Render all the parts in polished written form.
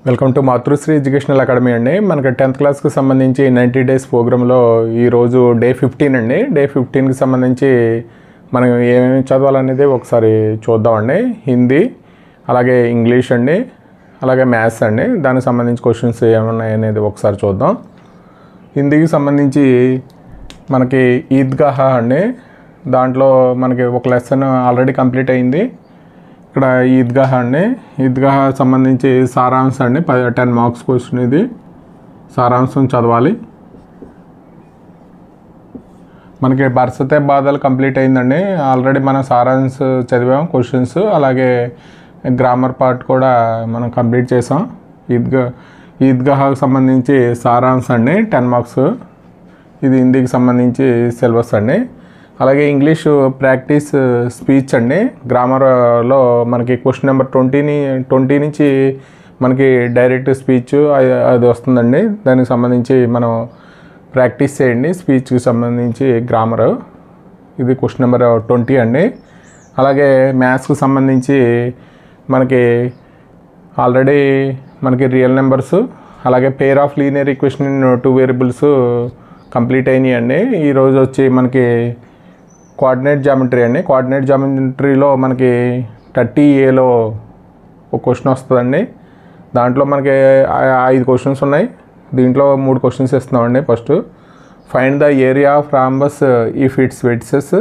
Welcome to Matrusri educational academy అండి. మనకి 10th క్లాస్కి సంబంధించి 90 డేస్ ప్రోగ్రాంలో ఈరోజు డే 15 అండి. డే 15కి సంబంధించి మనం ఏమేమి చదవాలనేది ఒకసారి చూద్దామండి. హిందీ, అలాగే ఇంగ్లీష్ అండి, అలాగే మ్యాథ్స్ అండి. దానికి సంబంధించి క్వశ్చన్స్ ఏమున్నాయి అనేది ఒకసారి చూద్దాం. హిందీకి సంబంధించి మనకి ఈద్గాహ్ అండి, దాంట్లో మనకి ఒక లెసన్ ఆల్రెడీ కంప్లీట్ అయింది. ఇక్కడ ఈద్గాహ్ అండి, ఈద్గాహ్ సంబంధించి సారాంశం అండి, 10 మార్క్స్ క్వశ్చన్. ఇది సారాంశం చదవాలి. మనకి బర్సతే బాధలు కంప్లీట్ అయిందండి, ఆల్రెడీ మనం సారాంశం చదివాం క్వశ్చన్స్, అలాగే గ్రామర్ పార్ట్ కూడా మనం కంప్లీట్ చేసాం. ఈద్గాహ్కి సంబంధించి సారాంశం అండి 10 మార్క్స్. ఇది హిందీకి సంబంధించి సిలబస్ అండి. అలాగే ఇంగ్లీషు ప్రాక్టీస్ స్పీచ్ అండి. గ్రామర్లో మనకి క్వశ్చన్ నెంబర్ 20 నుంచి మనకి డైరెక్ట్ స్పీచ్ అది వస్తుందండి. దానికి సంబంధించి మనం ప్రాక్టీస్ చేయండి. స్పీచ్కి సంబంధించి గ్రామరు. ఇది క్వశ్చన్ నెంబర్ 20 అండి. అలాగే మ్యాథ్స్కి సంబంధించి మనకి ఆల్రెడీ మనకి రియల్ నెంబర్స్, అలాగే పేర్ of linear equation in 2 variables complete అయినాయి అండి. ఈరోజు వచ్చి మనకి కోఆర్డినేట్ జామెట్రీ అండి. కోఆర్డినేట్ జామెట్రీలో మనకి 30Aలో ఒక క్వశ్చన్ వస్తుందండి. దాంట్లో మనకి 5 క్వశ్చన్స్ ఉన్నాయి. దీంట్లో 3 క్వశ్చన్స్ ఇస్తున్నామండి. First, find the area of rhombus if its vertices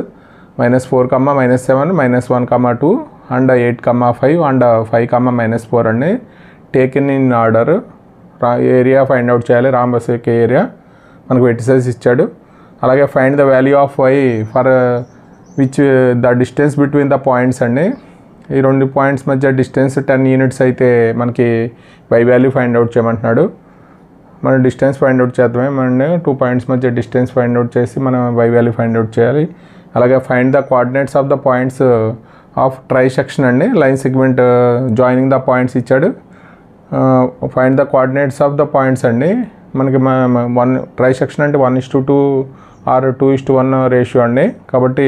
-4, -7, -1, 2 and 8, 5 and 5, -4 అండి. Taken in order. Area find out చేయాలి. రాంబస్ యొక్క ఏరియా మనకు వెడ్సెస్ ఇచ్చాడు. అలాగే find the value of y for which the distance between the points అండి. ఈ 2 points మధ్య డిస్టెన్స్ 10 యూనిట్స్ అయితే మనకి y వాల్యూ ఫైండ్ అవుట్ చేయమంటున్నాడు. మనం డిస్టెన్స్ ఫైండ్ అవుట్ చేద్దామే. మనం 2 పాయింట్స్ మధ్య డిస్టెన్స్ ఫైండ్ అవుట్ చేసి మనం y వాల్యూ ఫైండ్ అవుట్ చేయాలి. అలాగే find the coordinates of the points of trisection అండి. Line segment joining the points ఇచ్చాడు. Find the coordinates of the points అండి. మనకి 1 ట్రై సెక్షన్ అంటే 1:2 ఆర్ 2:1 రేషియో అండి. కాబట్టి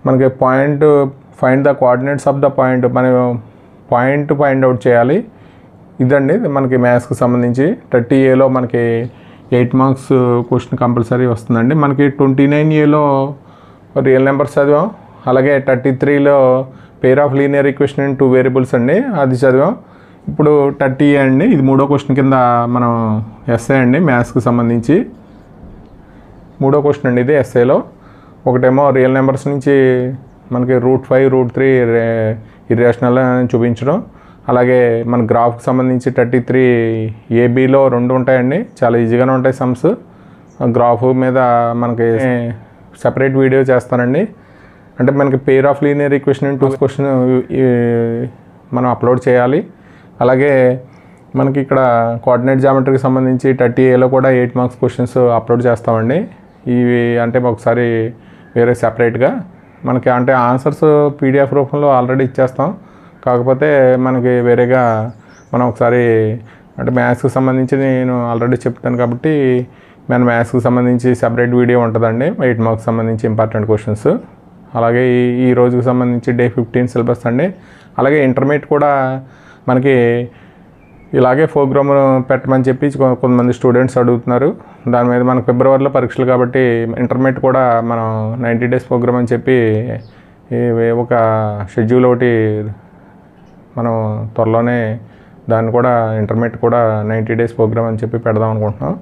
మనకి point find the coordinates of the point, మనం point find out చేయాలి. ఇదండి మనకి మ్యాథ్స్కి సంబంధించి 30Aలో మనకి 8 మార్క్స్ క్వశ్చన్ కంపల్సరీ వస్తుందండి. మనకి 29Aలో రియల్ నెంబర్స్ చదివాం. అలాగే 33లో pair of linear equation in 2 variables అండి, అది చదివాం. ఇప్పుడు 30A అండి, ఇది 3వ క్వశ్చన్ కింద మనం ఎస్ఏ అండి. మ్యాథ్స్కి సంబంధించి 3వ క్వశ్చన్ అండి ఇది ఎస్ఏలో. ఒకటేమో రియల్ నెంబర్స్ నుంచి మనకి √5, √3 ఇర్రేషనల్ అని చూపించడం. అలాగే మన గ్రాఫ్కి సంబంధించి 33ABలో 2 ఉంటాయండి, చాలా ఈజీగానే ఉంటాయి సమ్స్. గ్రాఫ్ మీద మనకి సెపరేట్ వీడియో చేస్తానండి. అంటే మనకి పేర్ of linear equation in 2 question మనం అప్లోడ్ చేయాలి. అలాగే మనకి ఇక్కడ కోఆర్డినేట్ జామెట్రీకి సంబంధించి 30Aలో కూడా 8 మార్క్స్ క్వశ్చన్స్ అప్లోడ్ చేస్తామండి. ఇవి అంటే ఒకసారి వేరే సెపరేట్గా మనకి అంటే ఆన్సర్స్ PDF రూపంలో ఆల్రెడీ ఇచ్చేస్తాం. కాకపోతే మనకి వేరేగా మనం ఒకసారి అంటే మ్యాథ్స్కి సంబంధించి నేను ఆల్రెడీ చెప్తాను కాబట్టి మన మ్యాథ్స్కి సంబంధించి సెపరేట్ వీడియో ఉంటుందండి, 8 మార్క్స్ సంబంధించి ఇంపార్టెంట్ క్వశ్చన్స్. అలాగే ఈ రోజుకి సంబంధించి డే 15 సిలబస్ అండి. అలాగే ఇంటర్మీడియట్ కూడా మనకి ఇలాగే ప్రోగ్రామ్ పెట్టమని చెప్పి కొంతమంది స్టూడెంట్స్ అడుగుతున్నారు. దాని మీద మనకు ఫిబ్రవరిలో పరీక్షలు కాబట్టి ఇంటర్మీడియట్ కూడా మనం 90 డేస్ ప్రోగ్రామ్ అని చెప్పి ఒక షెడ్యూల్ ఒకటి మనం త్వరలోనే దాన్ని కూడా ఇంటర్మీడియట్ కూడా 90 డేస్ ప్రోగ్రామ్ అని చెప్పి పెడదాం అనుకుంటున్నాం.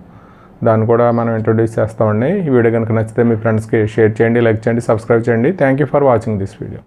దాన్ని కూడా మనం ఇంట్రొడ్యూస్ చేస్తామండి. ఈ వీడియో కనుక నచ్చితే మీ ఫ్రెండ్స్కి షేర్ చేయండి, లైక్ చేయండి, సబ్స్క్రైబ్ చేయండి. Thank you for watching this video.